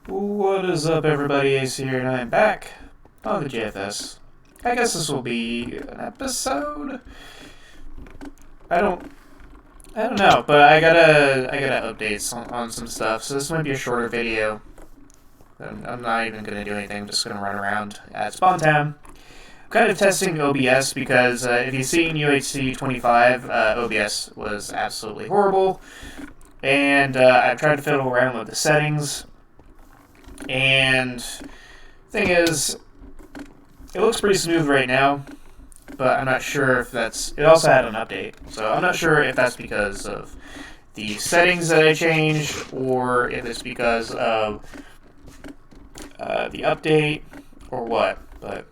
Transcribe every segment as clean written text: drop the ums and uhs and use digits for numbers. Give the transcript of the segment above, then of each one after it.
What is up, everybody? Ace here, and I'm back on the JFS. I guess this will be an episode. I don't, I don't know, but I gotta updates on some stuff. So this might be a shorter video. I'm not even gonna do anything. I'm just gonna run around at Spawn Town. I'm kind of testing OBS because if you've seen UHC 25, OBS was absolutely horrible, and I've tried to fiddle around with the settings. And thing is, it looks pretty smooth right now, but I'm not sure if that's... It also had an update, so I'm not sure if that's because of the settings that I changed, or if it's because of the update, or what. But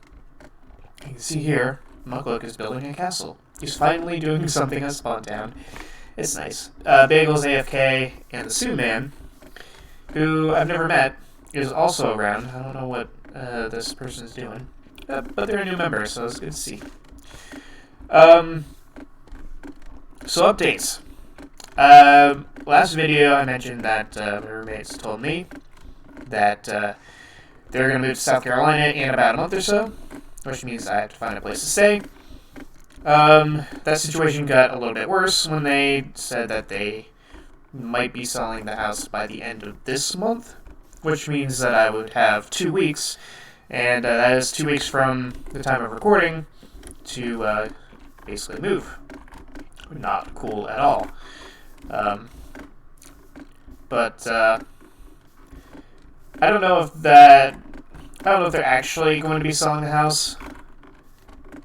you can see here, Muckluck is building a castle. He's finally doing something at Spawn Town. It's nice. Bagels, AFK, and the Sue Man, who I've never met, is also around. I don't know what this person is doing, but they're a new member, so it's good to see. So updates. Last video I mentioned that my roommates told me that they're going to move to South Carolina in about a month or so, which means I have to find a place to stay. That situation got a little bit worse when they said that they might be selling the house by the end of this month, which means that I would have 2 weeks, and that is 2 weeks from the time of recording to basically move. Not cool at all. But I don't know if they're actually going to be selling the house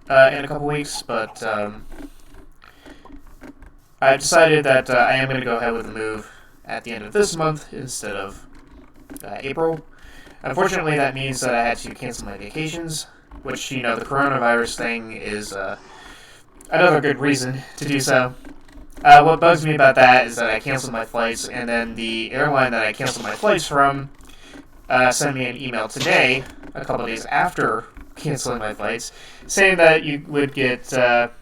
in a couple weeks, but I've decided that I am going to go ahead with the move at the end of this month instead of April. Unfortunately, that means that I had to cancel my vacations, which, the coronavirus thing is another good reason to do so. What bugs me about that is that I canceled my flights, and then the airline that I canceled my flights from sent me an email today, a couple days after canceling my flights, saying that you would get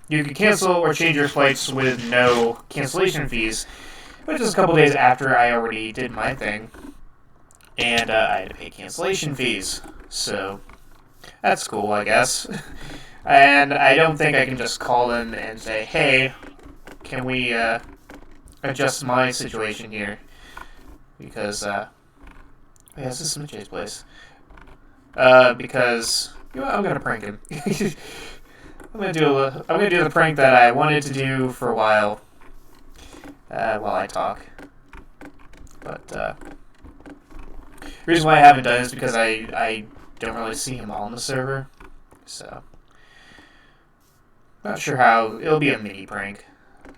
you could cancel or change your flights with no cancellation fees, which is a couple days after I already did my thing. And I had to pay cancellation fees, so that's cool, I guess. And I don't think I can just call them and say, hey, can we adjust my situation here? Because, yeah, this is Mitch's place. Because, I'm gonna prank him. I'm gonna do the prank that I wanted to do for a while I talk. But, the reason why I haven't done it is because I don't really see him on the server, so not sure how. It'll be a mini prank,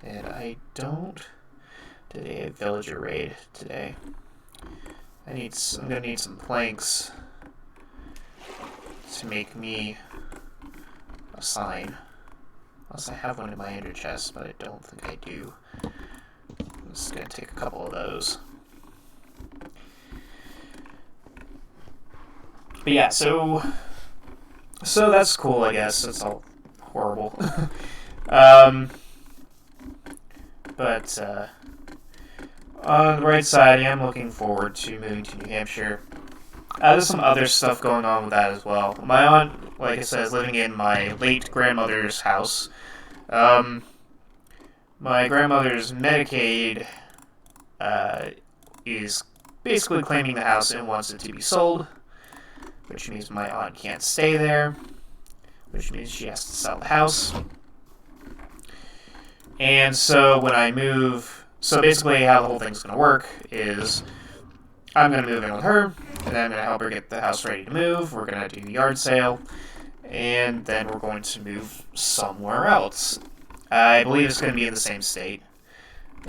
and I don't did a villager raid today. I'm gonna need some planks to make me a sign, unless I have one in my ender chest, but I don't think I do. I'm just gonna take a couple of those. But yeah, so that's cool, I guess. It's all horrible. But on the right side, I am looking forward to moving to New Hampshire. There's some other stuff going on with that as well. My aunt, like I said, is living in my late grandmother's house. My grandmother's Medicaid is basically claiming the house and wants it to be sold, which means my aunt can't stay there, which means she has to sell the house. And so when I move, so basically how the whole thing's going to work is I'm going to move in with her, and then I'm going to help her get the house ready to move. We're going to do the yard sale, and then we're going to move somewhere else. I believe it's going to be in the same state.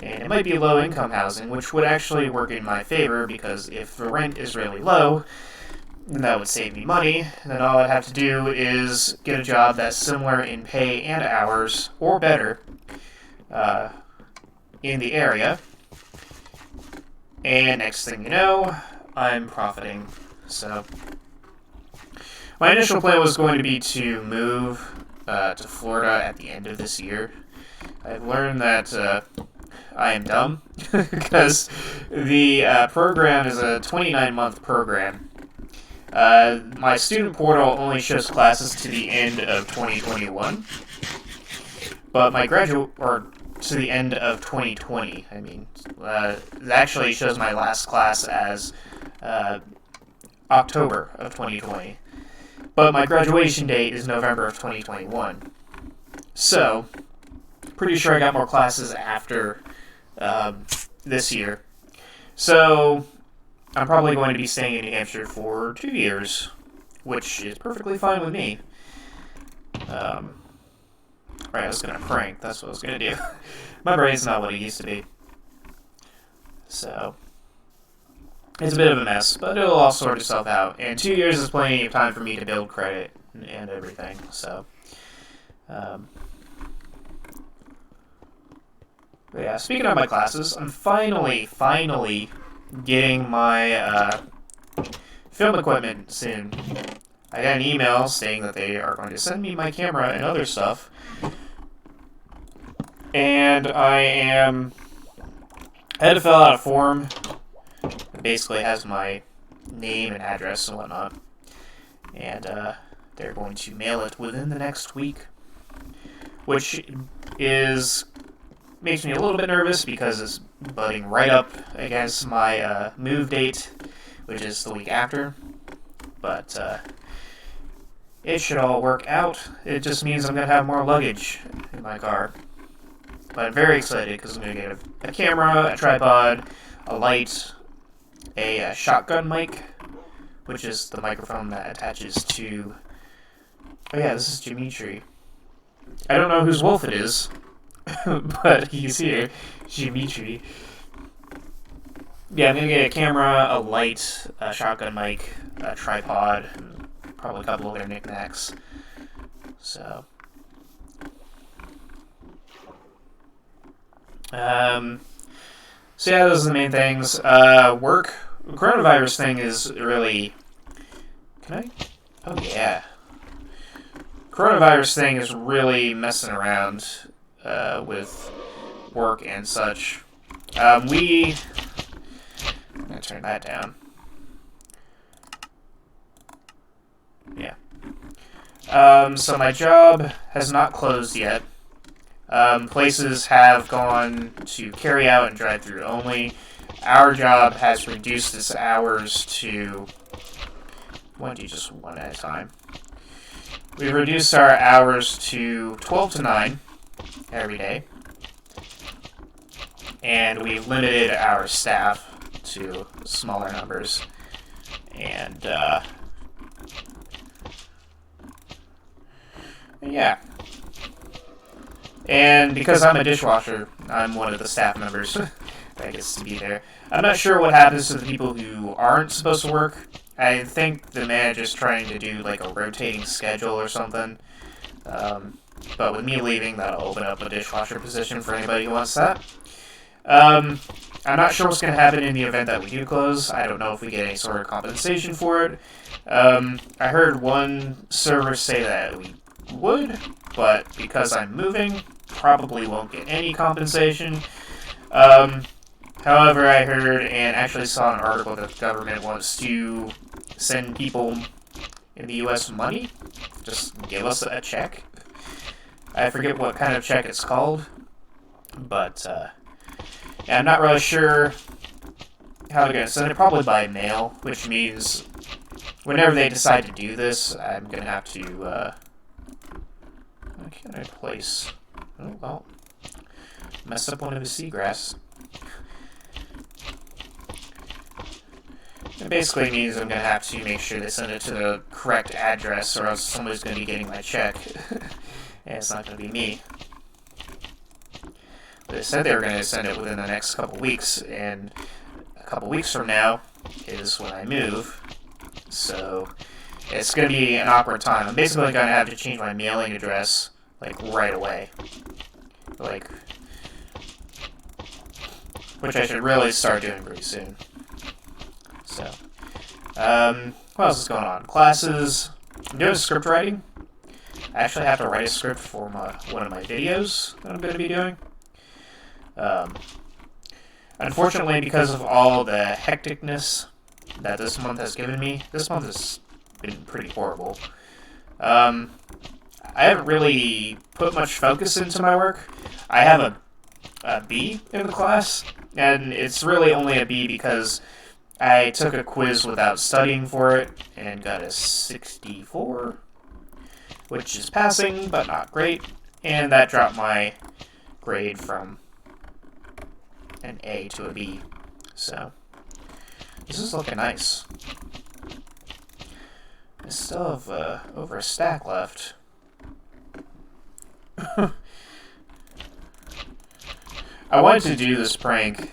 And it might be low-income housing, which would actually work in my favor, because if the rent is really low, then that would save me money. And then all I'd have to do is get a job that's similar in pay and hours, or better, in the area. And next thing you know, I'm profiting. So my initial plan was going to be to move to Florida at the end of this year. I've learned that I am dumb, because the program is a 29-month program. My student portal only shows classes to the end of 2021, but my to the end of 2020. I mean, it actually shows my last class as October of 2020, but my graduation date is November of 2021. So, pretty sure I got more classes after this year. So, I'm probably going to be staying in New Hampshire for 2 years, which is perfectly fine with me. Right, I was going to prank. That's what I was going to do. My brain's not what it used to be. So, it's a bit of a mess, but it'll all sort itself out. And 2 years is plenty of time for me to build credit and everything. So, but yeah, speaking of my classes, I'm finally getting my film equipment soon. I got an email saying that they are going to send me my camera and other stuff. And I had to fill out a form that basically has my name and address and whatnot. And they're going to mail it within the next week, which makes me a little bit nervous because it's butting right up against my move date, which is the week after. But it should all work out. It just means I'm going to have more luggage in my car. But I'm very excited because I'm going to get a camera, a tripod, a light, a shotgun mic, which is the microphone that attaches to... Oh yeah, this is Dimitri. I don't know whose wolf it is, but he's here. Dimitri. Yeah, I'm going to get a camera, a light, a shotgun mic, a tripod, and probably a couple other knickknacks. So yeah, those are the main things. Work. The coronavirus thing is really... Can I? Oh, yeah. Coronavirus thing is really messing around with work and such. I'm going to turn that down. Yeah. So my job has not closed yet. Places have gone to carry out and drive-through only. Our job has reduced its hours to... Why don't you just one at a time? We've reduced our hours to 12 to 9 every day. And we've limited our staff to smaller numbers. And, yeah. And because I'm a dishwasher, I'm one of the staff members that gets to be there. I'm not sure what happens to the people who aren't supposed to work. I think the manager's trying to do like a rotating schedule or something. But with me leaving, that'll open up a dishwasher position for anybody who wants that. I'm not sure what's going to happen in the event that we do close. I don't know if we get any sort of compensation for it. I heard one server say that we would, but because I'm moving, probably won't get any compensation. However, I heard and actually saw an article that the government wants to send people in the U.S. money. Just give us a check. I forget what kind of check it's called, but yeah, I'm not really sure how they're going to send it. Probably by mail, which means whenever they decide to do this, I'm going to have to... How can I place... Oh, well. Messed up one of his seagrass. It basically means I'm going to have to make sure they send it to the correct address, or else somebody's going to be getting my check. And it's not going to be me. They said they were going to send it within the next couple weeks, and a couple weeks from now is when I move. So it's going to be an awkward time. I'm basically going to have to change my mailing address, like, right away. Like, which I should really start doing pretty soon. So, what else is going on? Classes. I'm doing script writing. I actually have to write a script for one of my videos that I'm going to be doing. Unfortunately, because of all the hecticness that this month has given me, this month has been pretty horrible. I haven't really put much focus into my work. I have a B in the class, and it's really only a B because I took a quiz without studying for it and got a 64, which is passing, but not great, and that dropped my grade from an A to a B. So, this is looking nice. I still have over a stack left. I wanted to do this prank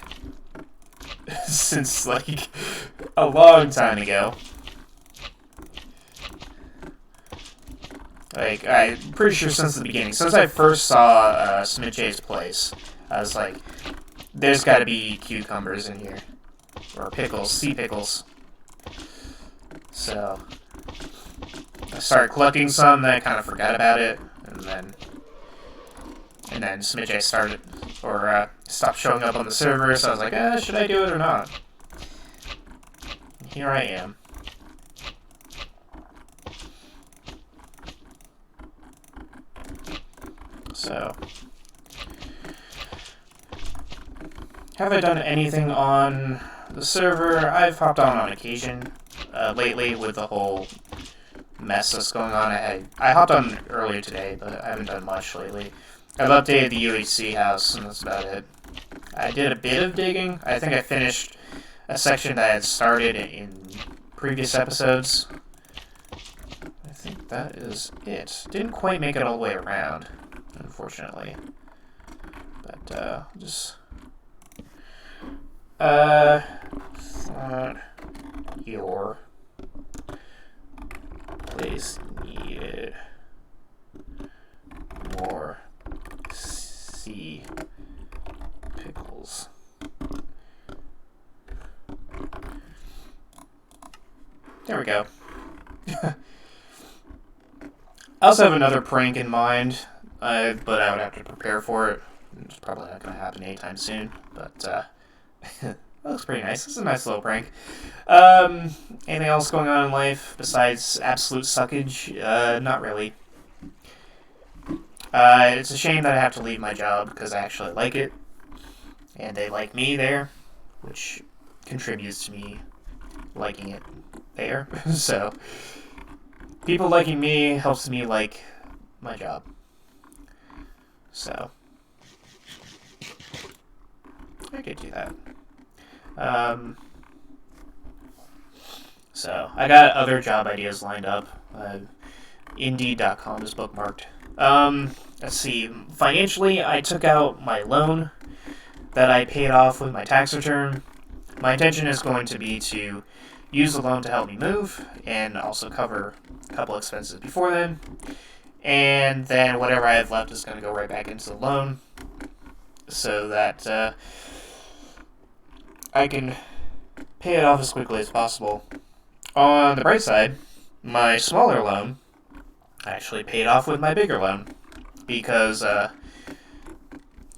since, like, a long time ago. Like, I'm pretty sure since the beginning. Since I first saw Smith J's place, I was like, there's gotta be cucumbers in here. Or pickles, sea pickles. So, I started collecting some, then I kind of forgot about it, and then Smith J started, or stopped showing up on the server, so I was like, should I do it or not? And here I am. So, have I done anything on the server? I've hopped on occasion lately with the whole mess that's going on. I hopped on earlier today, but I haven't done much lately. I've updated the UHC house, and that's about it. I did a bit of digging. I think I finished a section that I had started in previous episodes. I think that is it. Didn't quite make it all the way around, unfortunately. But, just... thought your place needed more sea pickles. There we go. I also have another prank in mind, but I would have to prepare for it. It's probably not going to happen anytime soon, but that looks pretty nice. This is a nice little prank. Anything else going on in life besides absolute suckage? Not really. It's a shame that I have to leave my job because I actually like it, and they like me there, which contributes to me liking it there. So, people liking me helps me like my job. So, I could do that. So, I got other job ideas lined up. Indeed.com is bookmarked. Let's see. Financially, I took out my loan that I paid off with my tax return. My intention is going to be to use the loan to help me move and also cover a couple expenses before then. And then whatever I have left is going to go right back into the loan so that I can pay it off as quickly as possible. On the bright side, my smaller loan I actually paid off with my bigger loan because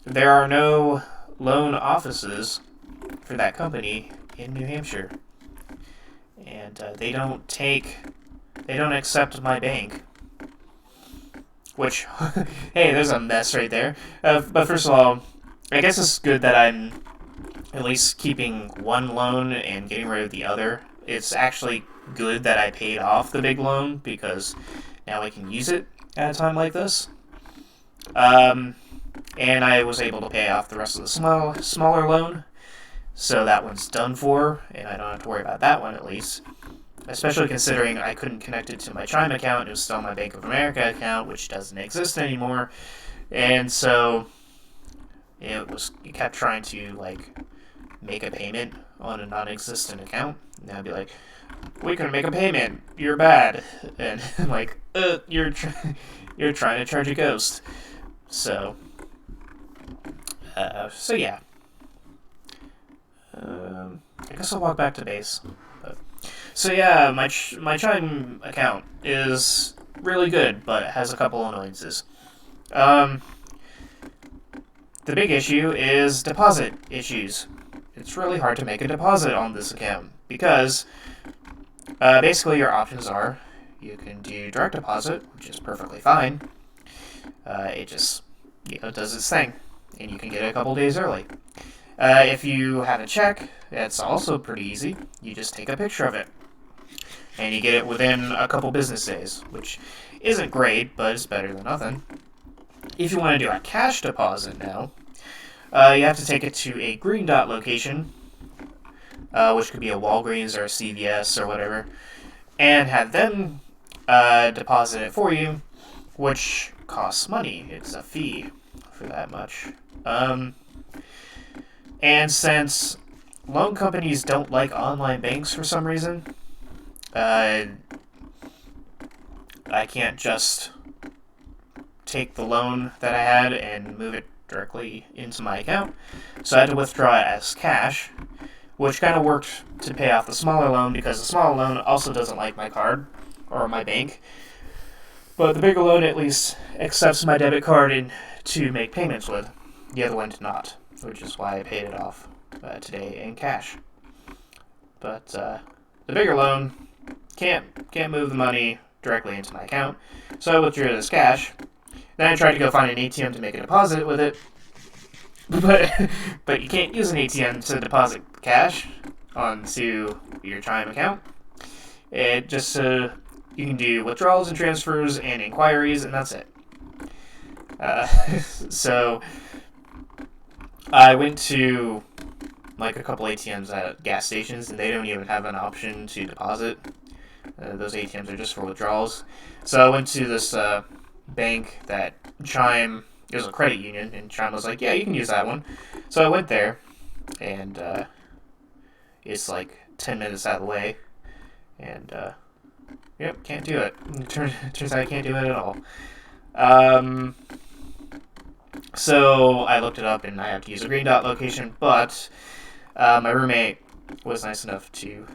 there are no loan offices for that company in New Hampshire, and they don't accept my bank. Which, hey, there's a mess right there. But first of all, I guess it's good that I'm at least keeping one loan and getting rid of the other. It's actually good that I paid off the big loan because now I can use it at a time like this. And I was able to pay off the rest of the smaller loan, so that one's done for, and I don't have to worry about that one at least. Especially considering I couldn't connect it to my Chime account. It was still my Bank of America account, which doesn't exist anymore. And so it kept trying to, like, make a payment on a non-existent account. And I'd be like, we couldn't make a payment. You're bad. And I'm like, you're trying to charge a ghost. So yeah. I guess I'll walk back to base. So yeah, my Chime account is really good, but it has a couple annoyances. The big issue is deposit issues. it's really hard to make a deposit on this account because basically your options are you can do direct deposit, which is perfectly fine. It just does its thing, and you can get it a couple days early. If you have a check, that's also pretty easy. You just take a picture of it, and you get it within a couple business days, which isn't great, but it's better than nothing. If you want to do a cash deposit now, you have to take it to a green dot location, which could be a Walgreens or a CVS or whatever, and have them deposit it for you, which costs money. It's a fee for that much. And since loan companies don't like online banks for some reason, I can't just take the loan that I had and move it directly into my account. So I had to withdraw it as cash, which kind of worked to pay off the smaller loan because the smaller loan also doesn't like my card or my bank. But the bigger loan at least accepts my debit card to make payments with. The other one did not, which is why I paid it off today in cash. But the bigger loan can't move the money directly into my account, so I withdrew it as cash. Then I tried to go find an ATM to make a deposit with it, but you can't use an ATM to deposit cash onto your Chime account. It just you can do withdrawals and transfers and inquiries, and that's it. So I went to like a couple ATMs at gas stations, and they don't even have an option to deposit. Those ATMs are just for withdrawals. So I went to this bank that Chime, it was a credit union, and Chime was like, yeah, you can use that one. So I went there, and it's like 10 minutes out of the way, and yep, can't do it. It turns out I can't do it at all. So I looked it up, and I have to use a green dot location, but my roommate was nice enough to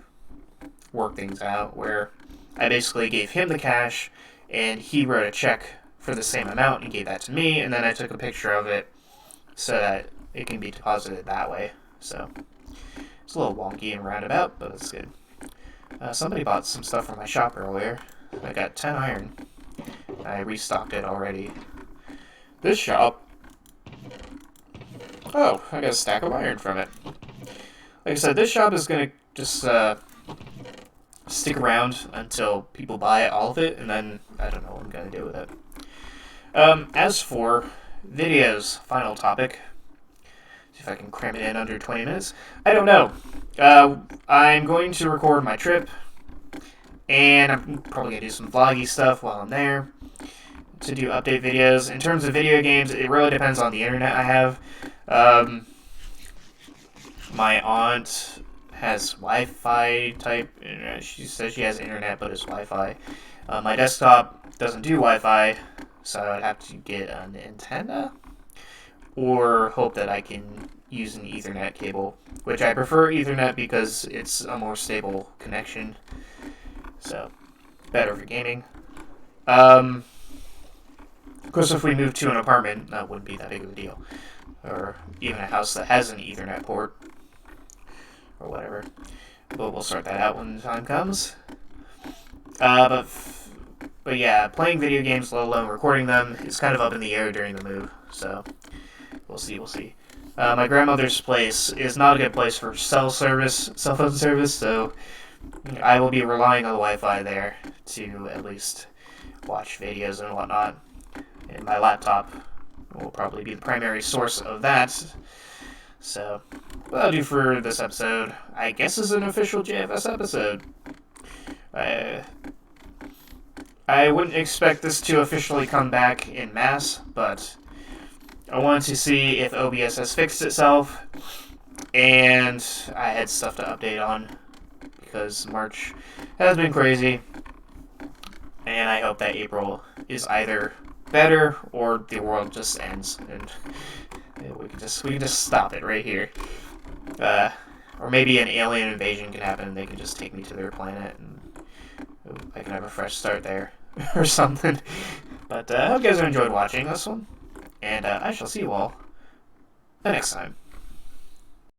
work things out where I basically gave him the cash, and he wrote a check for the same amount and gave that to me, and then I took a picture of it so that it can be deposited that way. So it's a little wonky and roundabout, but it's good. Somebody bought some stuff from my shop earlier. I got 10 iron. I restocked it already. This shop... Oh, I got a stack of iron from it. Like I said, this shop is going to just stick around until people buy all of it, and then I don't know what I'm going to do with it. As for videos, final topic. See if I can cram it in under 20 minutes. I don't know. I'm going to record my trip, and I'm probably going to do some vloggy stuff while I'm there to do update videos. In terms of video games, it really depends on the internet I have. My aunt has Wi-Fi type internet. She says she has internet, but it's Wi-Fi. My desktop doesn't do Wi-Fi, so I'd have to get an antenna or hope that I can use an Ethernet cable, which I prefer Ethernet because it's a more stable connection, so better for gaming. Of course, if we move to an apartment, that wouldn't be that big of a deal, or even a house that has an Ethernet port or whatever. But we'll sort that out when the time comes. But yeah, playing video games, let alone recording them, is kind of up in the air during the move. So we'll see. My grandmother's place is not a good place for cell phone service. So I will be relying on the Wi-Fi there to at least watch videos and whatnot. And my laptop will probably be the primary source of that. So, what I'll do for this episode, I guess, is an official JFS episode. I wouldn't expect this to officially come back in mass, but I wanted to see if OBS has fixed itself, and I had stuff to update on, because March has been crazy, and I hope that April is either better or the world just ends, and we can just stop it right here. Or maybe an alien invasion can happen and they can just take me to their planet and I can have a fresh start there or something. But I hope you guys enjoyed watching this one, and I shall see you all the next time.